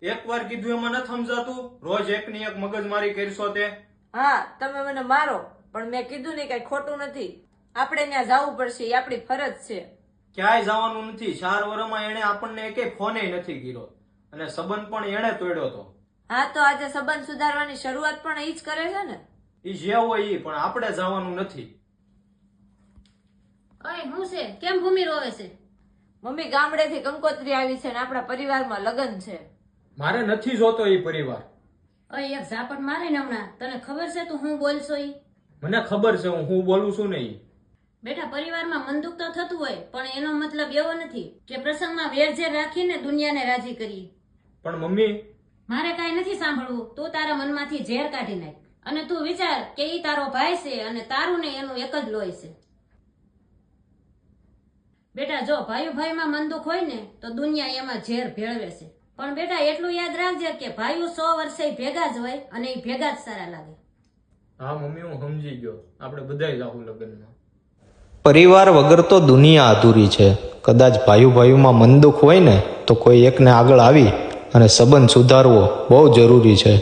એકવાર કીધું એમાં નથી સમજાતું, રોજ એકની એક મગજમારી કરશો તે. હા, તમે મને મારો, પણ મેં કીધું ને કઈ ખોટું નથી. આપણે ત્યાં જવું પડશે, એ આપણી ફરજ છે. ક્યાંય જવાનું નથી. 4 વર્ષમાં એને આપણને એકે ફોને નથી કર્યો અને સંબંધ પણ એને તોડ્યો હતો. હા, તો આજે સંબંધ સુધારવાની શરૂઆત પણ ઈ જ કરે છે ને. ઈ જે હોય ઈ, પણ આપણે જવાનું નથી. ઓય હું છે? કેમ ભૂમિ રોવે છે? મમ્મી ગામડેથી કંકોત્રી આવી છે ને આપણા પરિવારમાં લગ્ન છે. મારે નથી જોતો ઈ પરિવાર. ઓય એક ઝાપટ મારે ને હમણાં. તને ખબર છે તું હું બોલશો ઈ? મને ખબર છે હું બોલું છું ને ઈ. બેટા, પરિવારમાં મન દુઃખ તો થતું હોય, પણ એનો મતલબ એવો નથી કે પ્રસંગમાં વેરઝેર રાખીને દુનિયાને રાજી કરીએ. પણ મમ્મી, મારે કાંઈ નથી સાંભળવું. તું તારા મનમાંથી ઝેર કાઢી નાખ અને તું વિચાર કે ઈ તારો ભાઈ છે અને તારું ને એનું એક જ લોહી છે. બેટા, જો ભાઈમાં મન દુઃખ હોય ને તો દુનિયા એમાં ઝેર ભેળવે છે. પણ બેટા એટલું યાદ રાખજે કે ભાઈઓ 100 વર્ષે ભેગા જ હોય અને એ ભેગા જ સારા લાગે. હા મમ્મી, હું સમજી ગયો. આપણે બધાય જાવું લગ્નમાં. પરિવાર વગર તો દુનિયા અધૂરી છે. કદાચ ભાઈઓમાં મન દુઃખ હોય ને તો કોઈ એકને આગળ આવી અને સંબંધ સુધારવો બહુ જરૂરી છે.